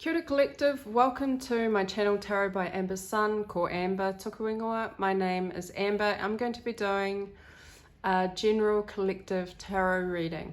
Kia ora collective, welcome to my channel Tarot by Amber's Sun, ko Amber Tuku Ingoa. My name is Amber. I'm going to be doing a general collective tarot reading.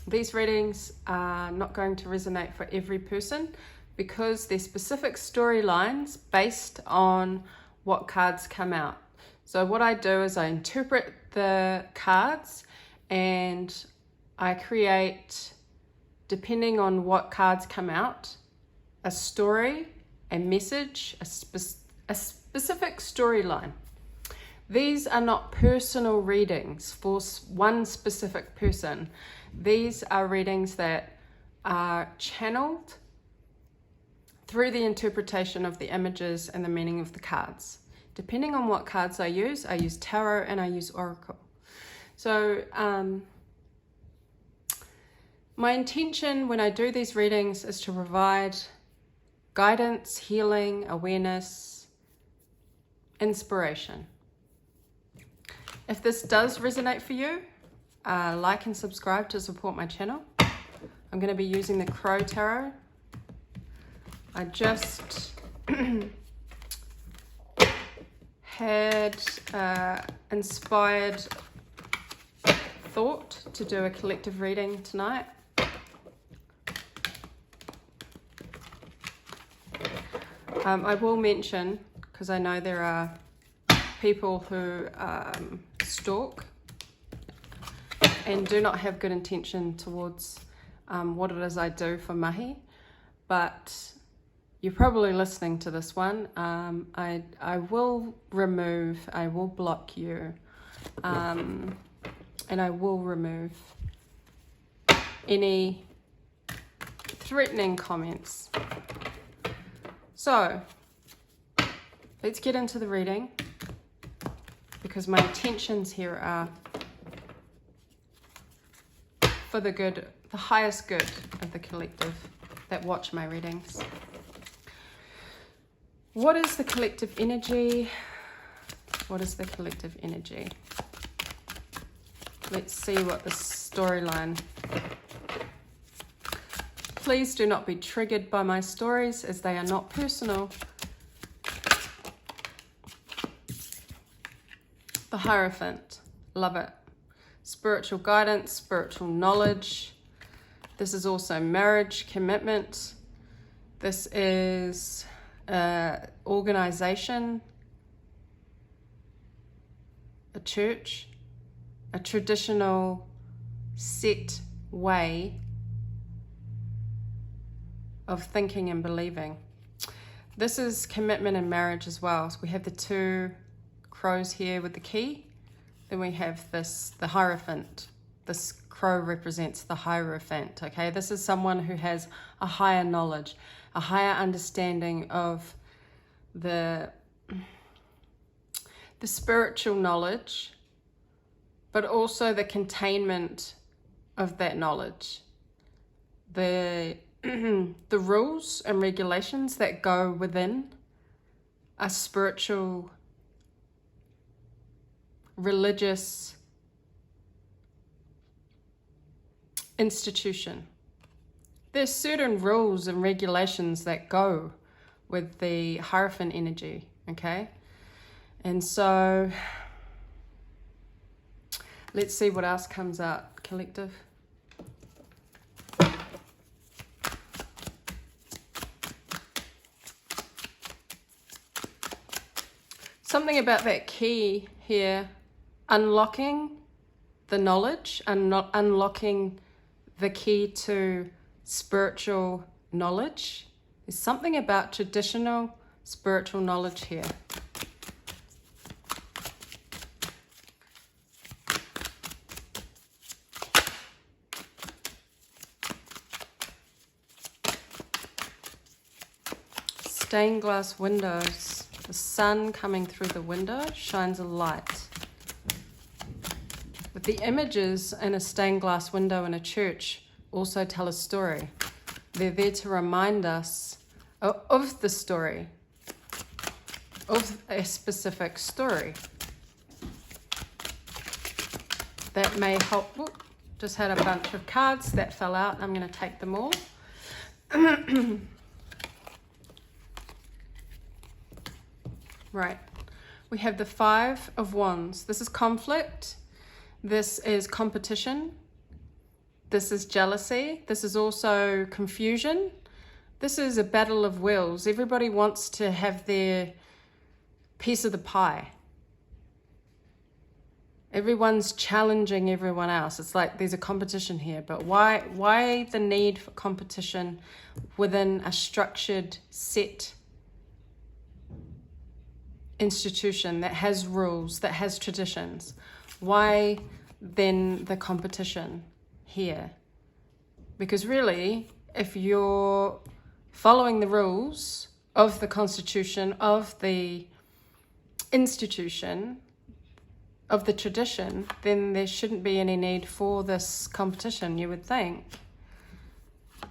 These readings are not going to resonate for every person because they're specific storylines based on what cards come out. So what I do is I interpret the cards and I create, depending on what cards come out, a story, a message, a specific storyline. These are not personal readings for one specific person. These are readings that are channeled through the interpretation of the images and the meaning of the cards. Depending on what cards I use tarot and I use oracle. So, my intention when I do these readings is to provide guidance, healing, awareness, inspiration. If this does resonate for you, like and subscribe to support my channel. I'm going to be using the Crow Tarot. I just had inspired thought to do a collective reading tonight. I will mention, because I know there are people who stalk and do not have good intention towards what it is I do for mahi, but you're probably listening to this one. I will block you, and I will remove any threatening comments. So, let's get into the reading, because my intentions here are for the good, the highest good of the collective that watch my readings. What is the collective energy? What is the collective energy? Let's see what the storyline. Please do not be triggered by my stories as they are not personal. The Hierophant, love it. Spiritual guidance, spiritual knowledge. This is also marriage, commitment. This is organization, a church, a traditional set way of thinking and believing. This is commitment and marriage as well. So we have the two crows here with the key. Then we have this, the Hierophant. This crow represents the Hierophant, okay? This is someone who has a higher knowledge, a higher understanding of the spiritual knowledge, but also the containment of that knowledge. The rules and regulations that go within a spiritual, religious institution. There's certain rules and regulations that go with the Hierophant energy, okay? And so let's see what else comes out, collective. Something about that key here, unlocking the knowledge and not unlocking the key to spiritual knowledge. There's something about traditional spiritual knowledge here. Stained glass windows. The sun coming through the window shines a light. But the images in a stained glass window in a church also tell a story. They're there to remind us of the story, of a specific story that may help. Just had a bunch of cards that fell out. I'm going to take them all. Right. We have the Five of Wands. This is conflict. This is competition. This is jealousy. This is also confusion. This is a battle of wills. Everybody wants to have their piece of the pie. Everyone's challenging everyone else. It's like there's a competition here. But why the need for competition within a structured, set institution that has rules, that has traditions? Why then the competition here? Because really, if you're following the rules of the constitution, of the institution, of the tradition, then there shouldn't be any need for this competition, you would think.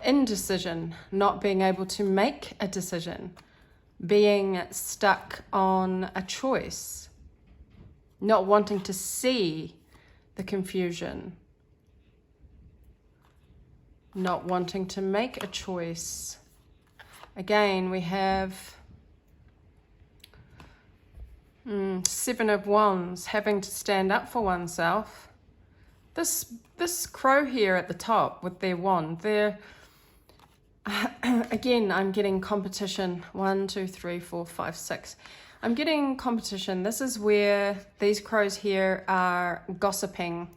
Indecision, not being able to make a decision, being stuck on a choice, not wanting to see the confusion, not wanting to make a choice. Again, we have Seven of Wands, having to stand up for oneself. This crow here at the top with their wand, they're again, I'm getting competition. 1, 2, 3, 4, 5, 6. I'm getting competition. This is where these crows here are gossiping.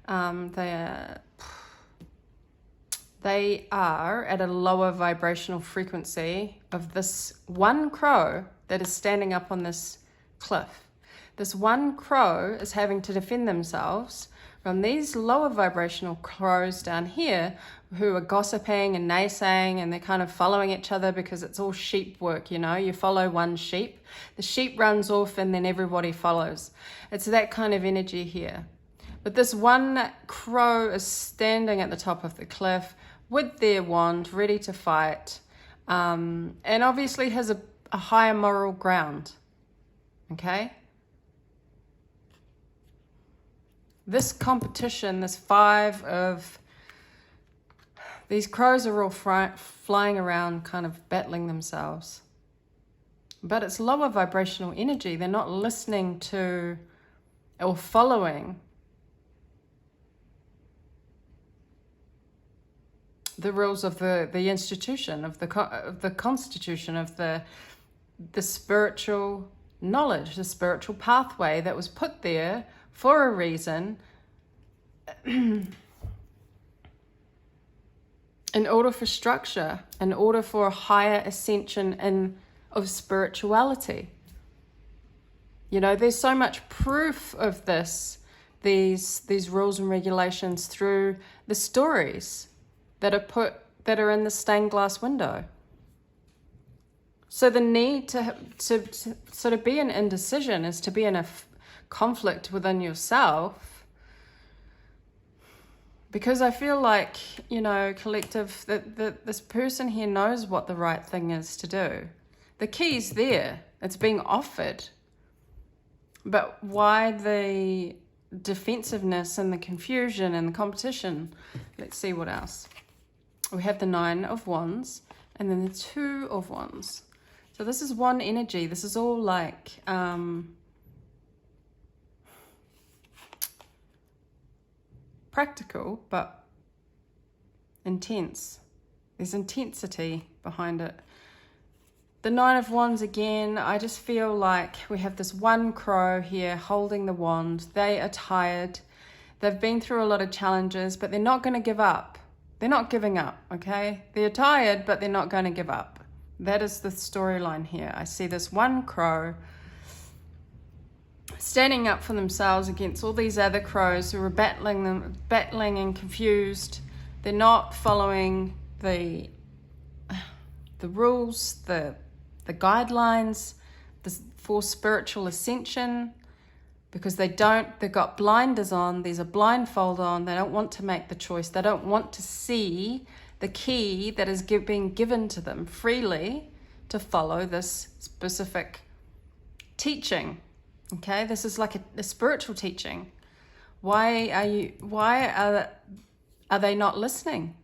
They are at a lower vibrational frequency of this one crow that is standing up on this cliff. This one crow is having to defend themselves from these lower vibrational crows down here who are gossiping and naysaying, and they're kind of following each other because it's all sheep work, you know. You follow one sheep, the sheep runs off, and then everybody follows. It's that kind of energy here. But this one crow is standing at the top of the cliff with their wand, ready to fight, and obviously has a higher moral ground. Okay? This competition, this five of... These crows are all flying around, kind of battling themselves. But it's lower vibrational energy. They're not listening to or following the rules of the institution, of the constitution, of the spiritual knowledge, the spiritual pathway that was put there for a reason, in order for structure, in order for a higher ascension of spirituality. You know, there's so much proof of this, these rules and regulations, through the stories that are in the stained glass window. So the need to sort of be in indecision is to be in a conflict within yourself. Because I feel like, you know, collective, that this person here knows what the right thing is to do. The key's there. It's being offered. But why the defensiveness and the confusion and the competition? Let's see what else. We have the Nine of Wands and then the Two of Wands. So this is one energy. This is all like... practical, but intense. There's intensity behind it. The Nine of Wands again, I just feel like we have this one crow here holding the wand. They are tired. They've been through a lot of challenges, but they're not going to give up. They're not giving up, okay? They're tired, but they're not going to give up. That is the storyline here. I see this one crow standing up for themselves against all these other crows who are battling and confused. They're not following the rules, the guidelines for spiritual ascension, because they've got blinders on. There's a blindfold on. They don't want to make the choice. They don't want to see the key that is being given to them freely to follow this specific teaching. Okay, this is like a spiritual teaching. Why are they not listening?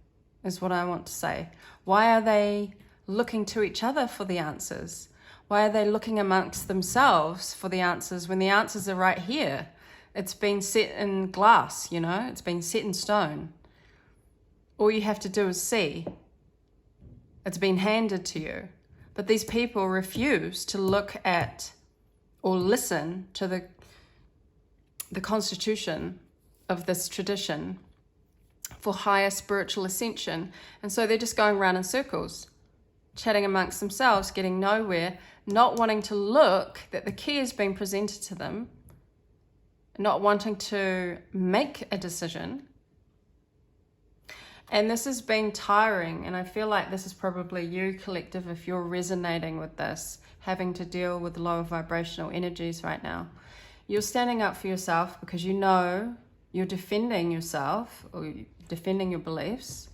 is what I want to say. Why are they looking to each other for the answers? Why are they looking amongst themselves for the answers when the answers are right here? It's been set in glass, you know, it's been set in stone. All you have to do is see. It's been handed to you. But these people refuse to look at or listen to the constitution of this tradition for higher spiritual ascension. And so they're just going around in circles, chatting amongst themselves, getting nowhere, not wanting to look that the key is being presented to them, not wanting to make a decision. And this has been tiring, and I feel like this is probably you, collective, if you're resonating with this, having to deal with lower vibrational energies right now. You're standing up for yourself because you know you're defending yourself or defending your beliefs.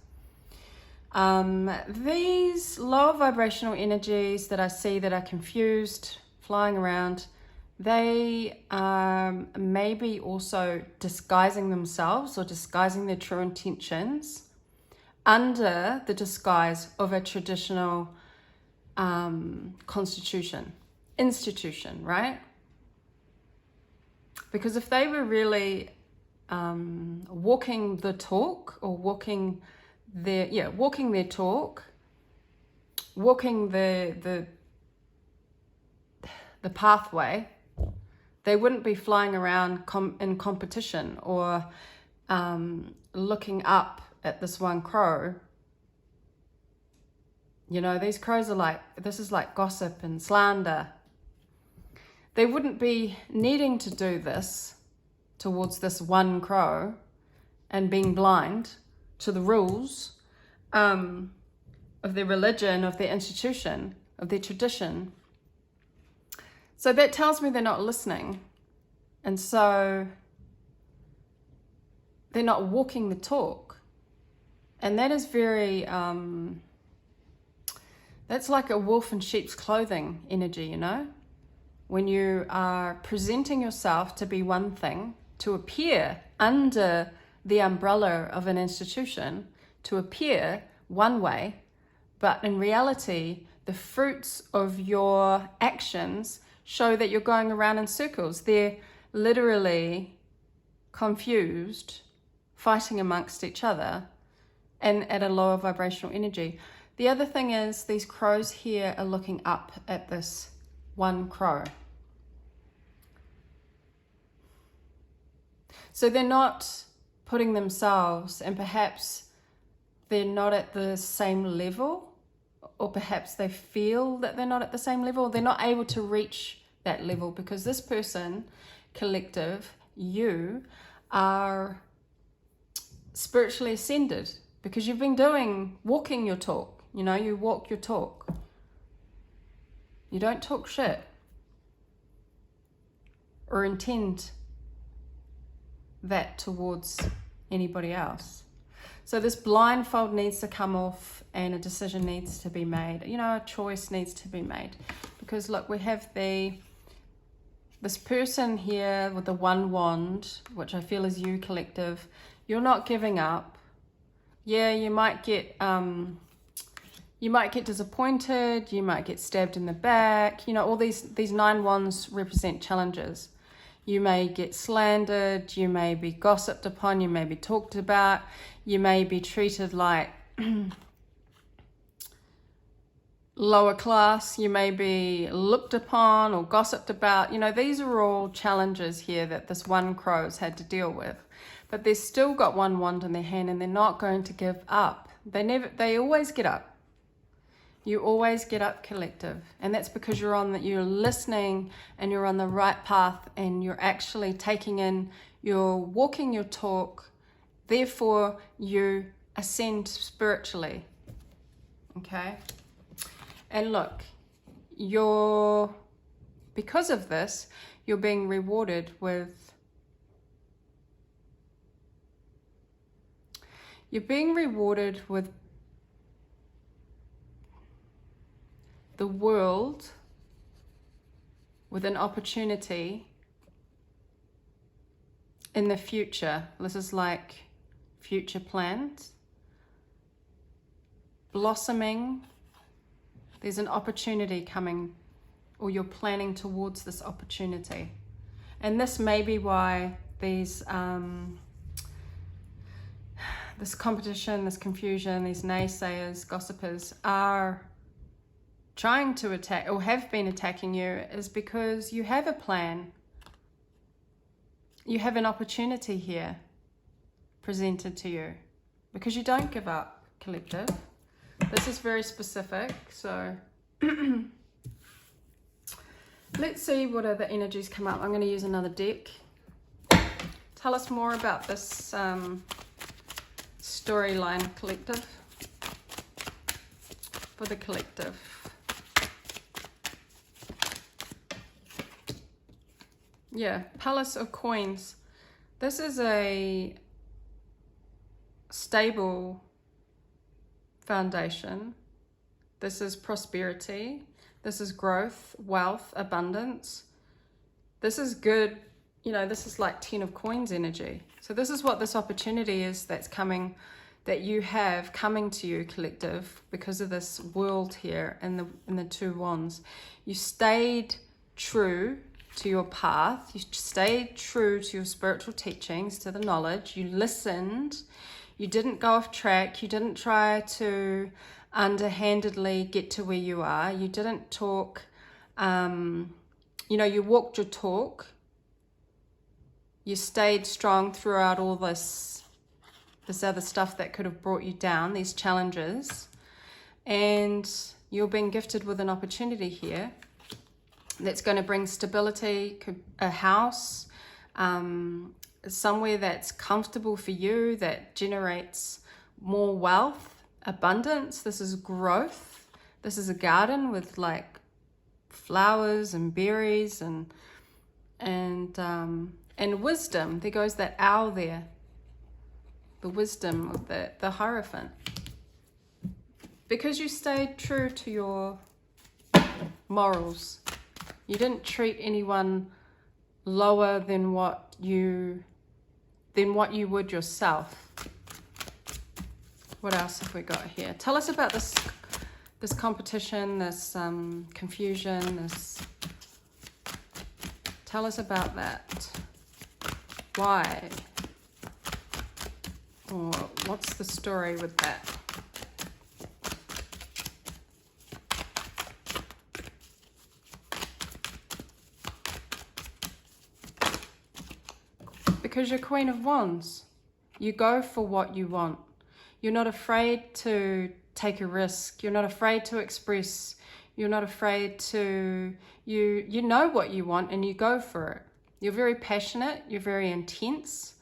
These lower vibrational energies that I see that are confused, flying around, they may be also disguising themselves or disguising their true intentions under the disguise of a traditional institution, right? Because if they were really walking the talk, or walking their talk, walking the pathway, they wouldn't be flying around in competition or looking up at this one crow. You know, these crows are like, this is like gossip and slander. They wouldn't be needing to do this towards this one crow and being blind to the rules of their religion, of their institution, of their tradition. So that tells me they're not listening. And so they're not walking the talk. And that is very, that's like a wolf in sheep's clothing energy, you know? When you are presenting yourself to be one thing, to appear under the umbrella of an institution, to appear one way, but in reality, the fruits of your actions show that you're going around in circles. They're literally confused, fighting amongst each other, and at a lower vibrational energy. The other thing is these crows here are looking up at this one crow. So they're not putting themselves, and perhaps they're not at the same level, or perhaps they feel that they're not at the same level. They're not able to reach that level because this person, collective, you are spiritually ascended because you've been walking your talk. You know, you walk your talk. You don't talk shit or intend that towards anybody else. So this blindfold needs to come off and a decision needs to be made. You know, a choice needs to be made. Because look, we have this person here with the one wand, which I feel is you, collective. You're not giving up. Yeah, you might get disappointed, you might get stabbed in the back. You know, all these 9 wands represent challenges. You may get slandered, you may be gossiped upon, you may be talked about, you may be treated like lower class, you may be looked upon or gossiped about. You know, these are all challenges here that this one crow's had to deal with. But they've still got one wand in their hand and they're not going to give up. They always get up. You always get up, collective. And that's because you're listening and you're on the right path and you're actually you're walking your talk. Therefore, you ascend spiritually. Okay? And look, because of this, you're being rewarded with the world, with an opportunity in the future. This is like future plans. blossoming. There's an opportunity coming, or you're planning towards this opportunity. And this may be why these this competition, this confusion, these naysayers, gossipers are trying to attack or have been attacking you, is because you have a plan. You have an opportunity here presented to you, because you don't give up, collective. This is very specific, so let's see what other energies come up. I'm going to use another deck. Tell us more about this storyline, collective, for the collective. Yeah, Palace of Coins. This is a stable foundation. This is prosperity. This is growth, wealth, abundance. This is good. You know, this is like 10 of Coins energy. So this is what this opportunity is that's coming, that you have coming to you, collective, because of this World here and the Two Wands. You stayed true to your path. You stayed true to your spiritual teachings, to the knowledge. You listened. You didn't go off track. You didn't try to underhandedly get to where you are. You didn't talk, you know, you walked your talk. You stayed strong throughout all this other stuff that could have brought you down, these challenges. And you're being gifted with an opportunity here that's going to bring stability, a house, somewhere that's comfortable for you, that generates more wealth, abundance. This is growth. This is a garden with like flowers and berries and wisdom. There goes that owl there. The wisdom of the Hierophant. Because you stayed true to your morals. You didn't treat anyone lower than what you would yourself. What else have we got here? Tell us about this competition, this confusion, tell us about that. Why? Or what's the story with that? Because you're Queen of Wands. You go for what you want. You're not afraid to take a risk. You're not afraid to express. You're not afraid to, you know what you want and you go for it. You're very passionate. You're very intense.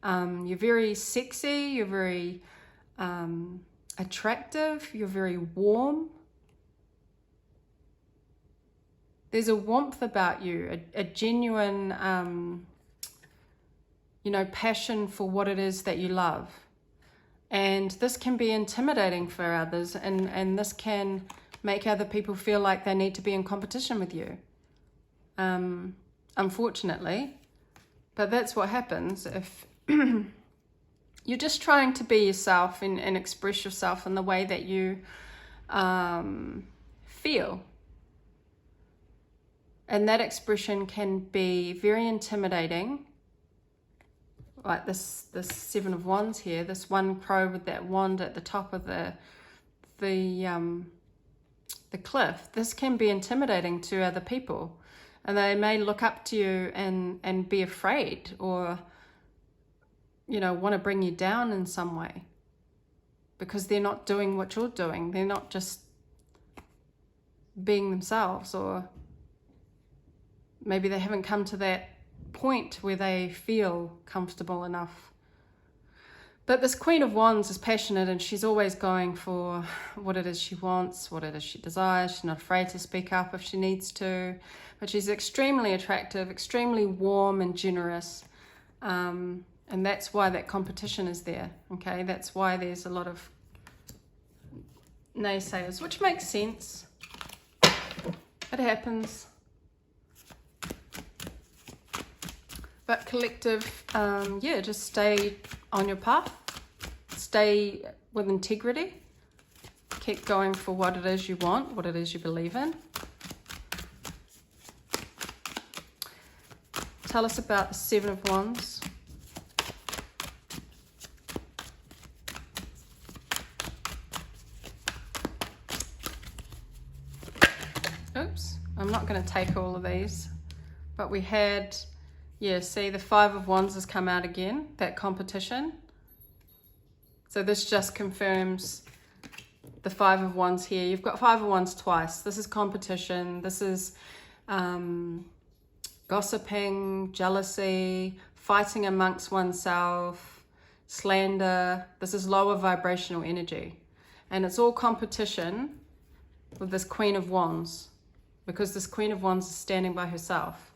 You're very sexy. You're very attractive. You're very warm. There's a warmth about you, a genuine, you know, passion for what it is that you love. And this can be intimidating for others, and this can make other people feel like they need to be in competition with you. Unfortunately, but that's what happens if you're just trying to be yourself and express yourself in the way that you feel. And that expression can be very intimidating. Like this Seven of Wands here, this one crow with that wand at the top of the cliff. This can be intimidating to other people, and they may look up to you and be afraid, or you know, want to bring you down in some way, because they're not doing what you're doing. They're not just being themselves, or maybe they haven't come to that point where they feel comfortable enough. But this Queen of Wands is passionate, and she's always going for what it is she wants, what it is she desires. She's not afraid to speak up if she needs to, but she's extremely attractive, extremely warm and generous, and that's why that competition is there. Okay, that's why there's a lot of naysayers, which makes sense. It happens. But collective, yeah, just stay on your path, stay with integrity, Keep going for what it is you want, what it is you believe in. Tell us about the Seven of Wands. Oops, I'm not going to take all of these, but we had, yeah, see the Five of Wands has come out again, that competition. So this just confirms the Five of Wands here. You've got Five of Wands twice. This is competition. This is gossiping, jealousy, fighting amongst oneself, slander. This is lower vibrational energy. And it's all competition with this Queen of Wands, because this Queen of Wands is standing by herself,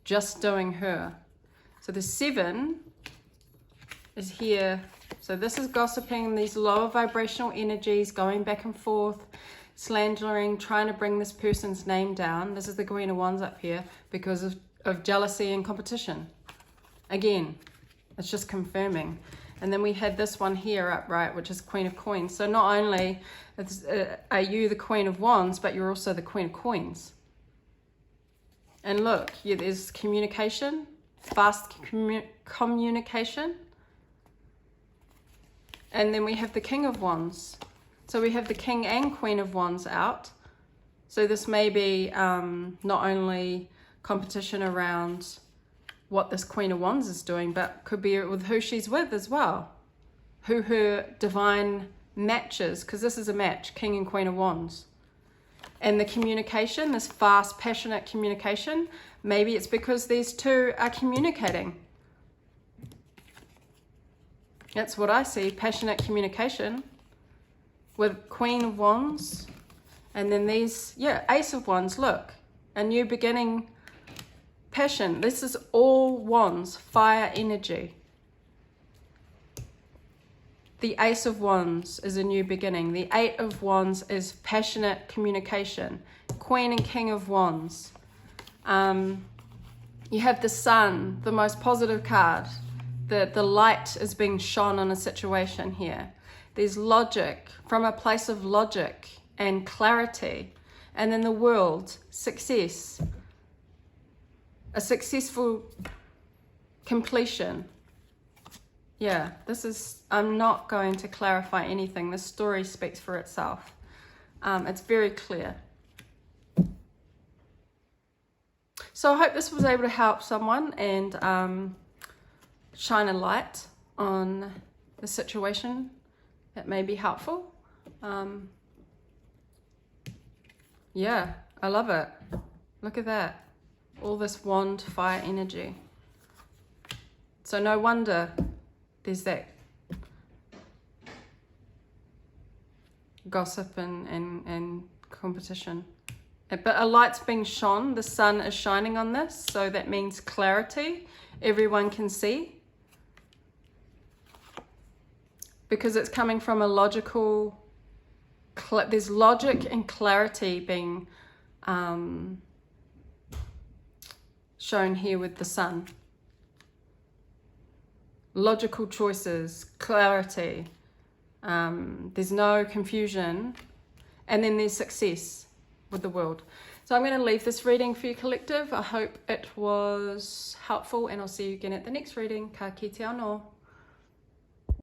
just doing her. So the Seven is here. So this is gossiping, these lower vibrational energies going back and forth, slandering, trying to bring this person's name down. This is the Queen of Wands up here because of jealousy and competition. Again, it's just confirming. And then we had this one here upright, which is Queen of Coins. So not only are you the Queen of Wands, but you're also the Queen of Coins. And look, there's communication, fast communication. And then we have the King of Wands. So we have the King and Queen of Wands out. So this may be not only competition around what this Queen of Wands is doing, but could be with who she's with as well. Who her divine matches, because this is a match, King and Queen of Wands. And the communication, this fast, passionate communication, maybe it's because these two are communicating. That's what I see, passionate communication with Queen of Wands. And then these, yeah, Ace of Wands, look, a new beginning, passion. This is all wands, fire energy. The Ace of Wands is a new beginning. The Eight of Wands is passionate communication. Queen and King of Wands. You have the Sun, the most positive card. The light is being shone on a situation here. There's logic, from a place of logic and clarity. And then the World, success. A successful completion. Yeah, this is, I'm not going to clarify anything. This story speaks for itself. It's very clear. So I hope this was able to help someone and shine a light on the situation that may be helpful. Yeah, I love it. Look at that. All this wand fire energy. So no wonder there's that gossip and competition. But a light's being shone. The sun is shining on this. So that means clarity. Everyone can see. Because it's coming from a logical, there's logic and clarity being shown here with the sun. Logical choices, clarity, there's no confusion, and then there's success with the world. So I'm going to leave this reading for you, collective. I hope it was helpful, and I'll see you again at the next reading. Ka kite anō.